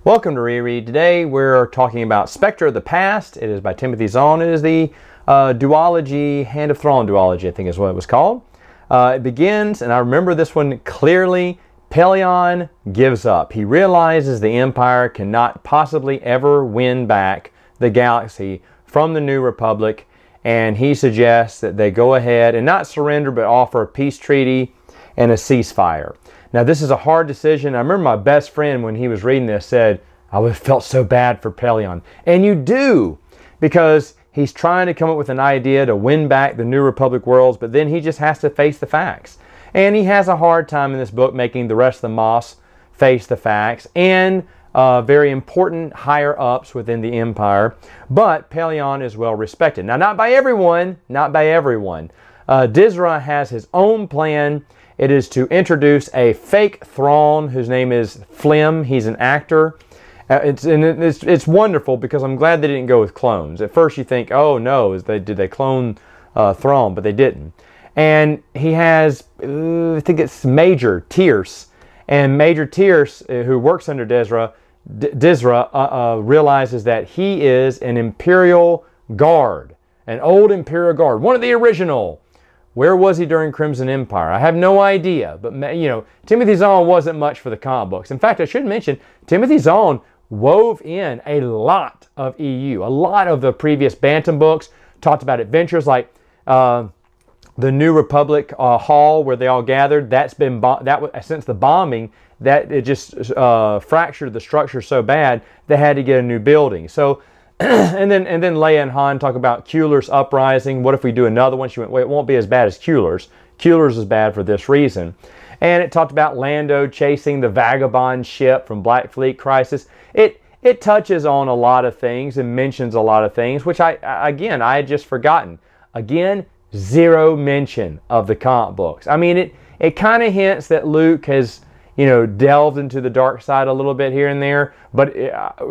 Welcome to Reread. Today we're talking about Specter of the Past. It is by Timothy Zahn. It is the Duology, Hand of Thrawn Duology, I think is what it was called. It begins, and I remember this one clearly, Pellaeon gives up. He realizes the Empire cannot possibly ever win back the galaxy from the New Republic, and he suggests that they go ahead and not surrender but offer a peace treaty and a ceasefire. Now, this is a hard decision. I remember my best friend, when he was reading this, said, I felt so bad for Pellaeon. And you do, because he's trying to come up with an idea to win back the New Republic worlds, but then he just has to face the facts. And he has a hard time in this book making the rest of the Moss face the facts and very important higher-ups within the Empire. But Pellaeon is well respected. Now, not by everyone, not by everyone. Dizra has his own plan. It is to introduce a fake Thrawn whose name is Flim. He's an actor. It's wonderful because I'm glad they didn't go with clones. At first you think, oh no, did they clone Thrawn? But they didn't. And he has, I think it's Major Tierce. And Major Tierce, who works under Dizra, realizes that he is an Imperial Guard. An old Imperial Guard. One of the original. Where was he during Crimson Empire? I have no idea. But, you know, Timothy Zahn wasn't much for the comic books. In fact, I should mention, Timothy Zahn wove in a lot of EU. A lot of the previous Bantam books talked about adventures like the New Republic Hall where they all gathered. That's been, since the bombing, that it just fractured the structure so bad they had to get a new building. So, and then Leia and Han talk about Kueller's uprising. What if we do another one? She went, well, it won't be as bad as Kueller's. Kueller's is bad for this reason. And it talked about Lando chasing the vagabond ship from Black Fleet Crisis. It touches on a lot of things and mentions a lot of things, which I had just forgotten. Again, zero mention of the comic books. I mean, it kind of hints that Luke has, you know, delved into the dark side a little bit here and there, but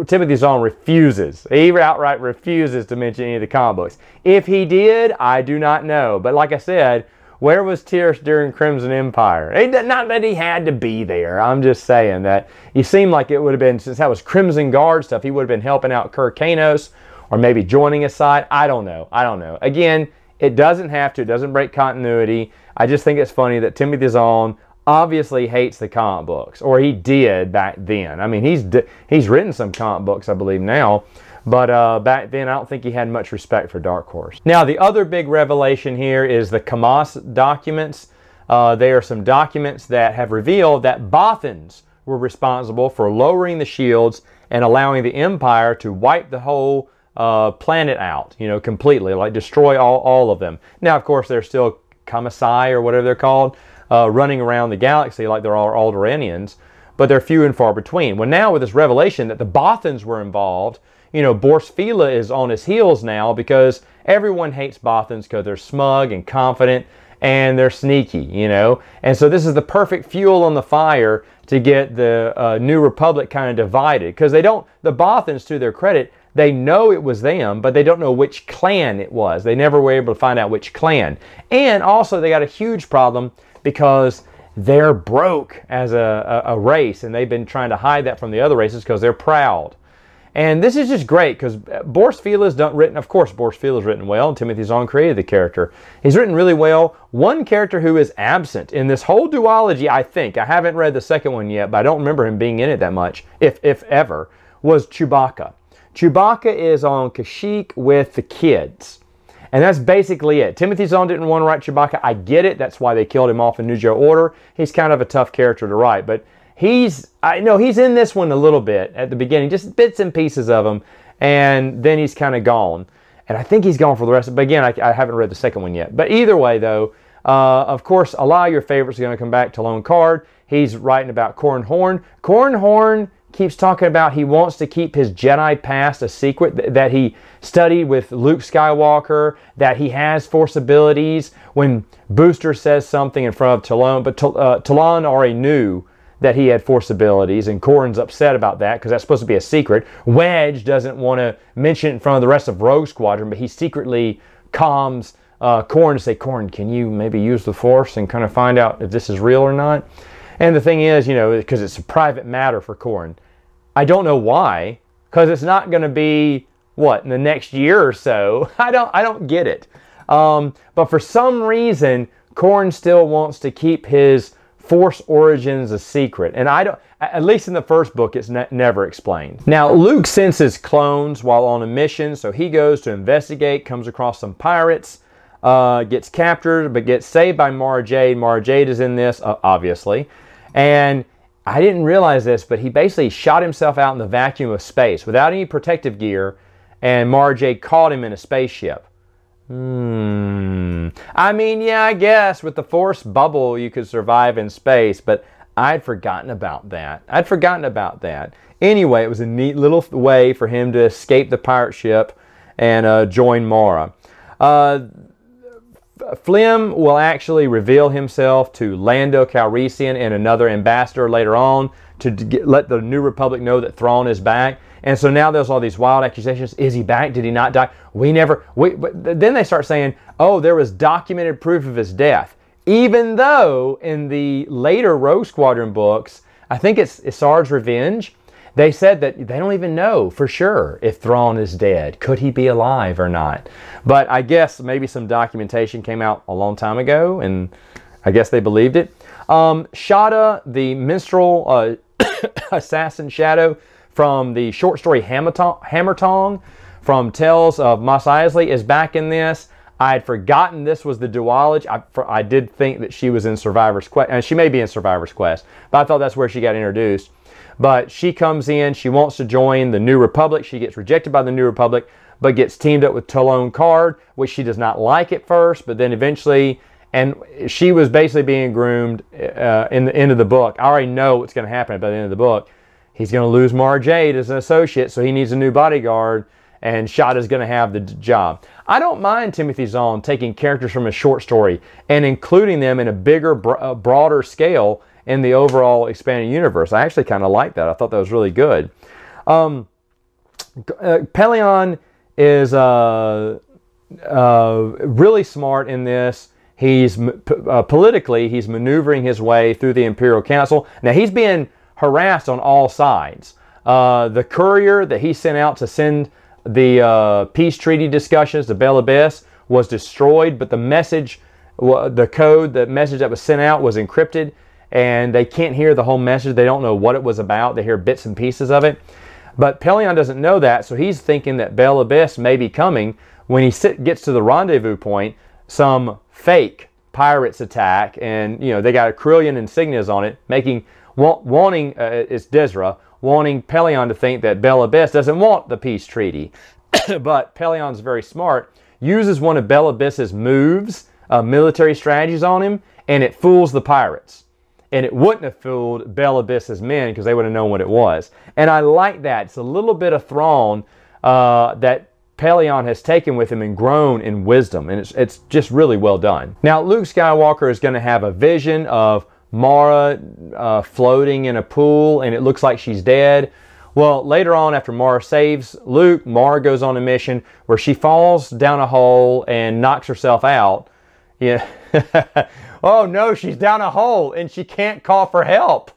Timothy Zahn refuses. He outright refuses to mention any of the comic books. If he did, I do not know. But like I said, where was Tierce during Crimson Empire? Not that he had to be there. I'm just saying that he seemed like it would have been, since that was Crimson Guard stuff, he would have been helping out Kanos or maybe joining his side. I don't know. Again, it doesn't have to. It doesn't break continuity. I just think it's funny that Timothy Zahn obviously hates the comic books, or he did back then. I mean, he's written some comic books, I believe, now, but back then I don't think he had much respect for Dark Horse. Now, the other big revelation here is the Kamas documents. They are some documents that have revealed that Bothans were responsible for lowering the shields and allowing the Empire to wipe the whole planet out, you know, completely, like destroy all of them. Now, of course, there's still Kamasai or whatever they're called, running around the galaxy like they're all Alderaanians, but they're few and far between. Well, now with this revelation that the Bothans were involved, you know, Borsfila is on his heels now because everyone hates Bothans because they're smug and confident and they're sneaky, you know. And so this is the perfect fuel on the fire to get the New Republic kind of divided, because they don't, the Bothans, to their credit, they know it was them, but they don't know which clan it was. They never were able to find out which clan. And also they got a huge problem because they're broke as a race, and they've been trying to hide that from the other races because they're proud. And this is just great because Borsfila's written, of course Borsfila's written well, and Timothy Zahn created the character. He's written really well. One character who is absent in this whole duology, I think, I haven't read the second one yet, but I don't remember him being in it that much, if ever, was Chewbacca. Chewbacca is on Kashyyyk with the kids. And that's basically it. Timothy Zahn didn't want to write Chewbacca. I get it. That's why they killed him off in New Joe Order. He's kind of a tough character to write. But I know he's in this one a little bit at the beginning. Just bits and pieces of him. And then he's kind of gone. And I think he's gone for the rest of it. But again, I haven't read the second one yet. But either way, though, of course, a lot of your favorites are going to come back to Lone Card. He's writing about Corran Horn. Corran Horn keeps talking about he wants to keep his Jedi past a secret, that he studied with Luke Skywalker, that he has Force abilities. When Booster says something in front of Talon, but Talon already knew that he had Force abilities, and Corran's upset about that because that's supposed to be a secret. Wedge doesn't want to mention it in front of the rest of Rogue Squadron, but he secretly calms Corran to say, Corran, can you maybe use the Force and kind of find out if this is real or not? And the thing is, you know, because it's a private matter for Corran, I don't know why, because it's not going to be, what, in the next year or so. I don't get it. But for some reason, Korn still wants to keep his Force origins a secret. And I don't, at least in the first book, it's never explained. Now, Luke senses clones while on a mission, so he goes to investigate, comes across some pirates, gets captured, but gets saved by Mara Jade. Mara Jade is in this, obviously. And I didn't realize this, but he basically shot himself out in the vacuum of space without any protective gear, and Mara Jade caught him in a spaceship. I mean, yeah, I guess with the Force bubble you could survive in space, but I'd forgotten about that. Anyway, it was a neat little way for him to escape the pirate ship and join Mara. Flem will actually reveal himself to Lando Calrissian and another ambassador later on to let the New Republic know that Thrawn is back. And so now there's all these wild accusations. Is he back? Did he not die? Then they start saying, oh, there was documented proof of his death. Even though in the later Rogue Squadron books, I think it's Isar's Revenge, they said that they don't even know for sure if Thrawn is dead. Could he be alive or not? But I guess maybe some documentation came out a long time ago, and I guess they believed it. Shada, the minstrel assassin shadow, from the short story Hammer Tongue from Tales of Mos Eisley is back in this. I had forgotten this was the duology. I did think that she was in Survivor's Quest, and she may be in Survivor's Quest, but I thought that's where she got introduced. But she comes in, she wants to join the New Republic. She gets rejected by the New Republic, but gets teamed up with Talon Card, which she does not like at first, but then eventually, and she was basically being groomed in the end of the book. I already know what's going to happen by the end of the book. He's going to lose Mara Jade as an associate, so he needs a new bodyguard, and Shada's going to have the job. I don't mind Timothy Zahn taking characters from a short story and including them in a bigger, broader scale in the overall expanded universe. I actually kind of like that. I thought that was really good. Pelion is really smart in this. He's politically, he's maneuvering his way through the Imperial Council. Now, he's being harassed on all sides. The courier that he sent out to send the peace treaty discussions to Bel Abyss was destroyed, but the message, the code, the message that was sent out was encrypted, and they can't hear the whole message. They don't know what it was about. They hear bits and pieces of it. But Pelion doesn't know that, so he's thinking that Bel Abyss may be coming. When he gets to the rendezvous point, some fake pirates attack, and they got Corellian insignias on it, wanting it's Dizra, wanting Pelion to think that Bel Abyss doesn't want the peace treaty. But Pelion's very smart, uses one of Bel Abyss's moves, military strategies on him, and it fools the pirates. And it wouldn't have fooled Bel Abyss's men because they would have known what it was. And I like that. It's a little bit of Thrawn that Pelion has taken with him and grown in wisdom. And it's just really well done. Now, Luke Skywalker is going to have a vision of Mara floating in a pool, and it looks like she's dead. Well, later on, after Mara saves Luke, Mara goes on a mission where she falls down a hole and knocks herself out. Yeah. Oh no, she's down a hole and she can't call for help.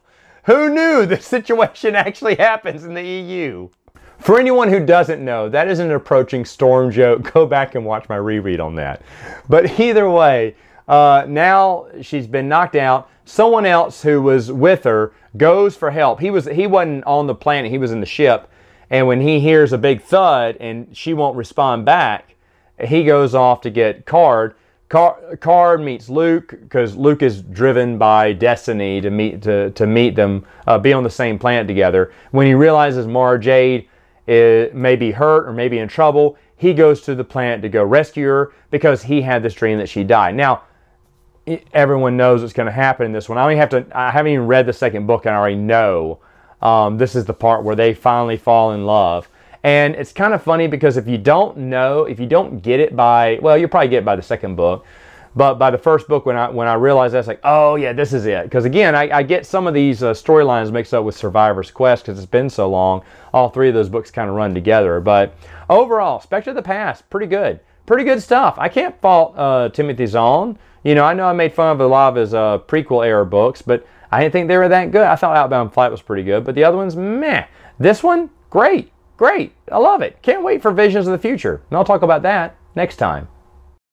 Who knew this situation actually happens in the EU? For anyone who doesn't know, that is an approaching storm joke. Go back and watch my reread on that. But either way, now she's been knocked out. Someone else who was with her goes for help. He wasn't on the planet, he was in the ship. And when he hears a big thud and she won't respond back, he goes off to get Card. Card meets Luke because Luke is driven by destiny to meet them, be on the same planet together. When he realizes Mara Jade may be hurt or may be in trouble, he goes to the planet to go rescue her because he had this dream that she died. Now, everyone knows what's going to happen in this one. I haven't even read the second book, and I already know this is the part where they finally fall in love. And it's kind of funny because if you don't get it by, well, you'll probably get it by the second book. But by the first book, when I realized that, it's like, oh yeah, this is it. Because again, I get some of these storylines mixed up with Survivor's Quest because it's been so long. All three of those books kind of run together. But overall, Specter of the Past, pretty good. Pretty good stuff. I can't fault Timothy Zahn. I know I made fun of a lot of his prequel era books, but I didn't think they were that good. I thought Outbound Flight was pretty good, but the other ones, meh. This one, great, great. I love it. Can't wait for Visions of the Future. And I'll talk about that next time.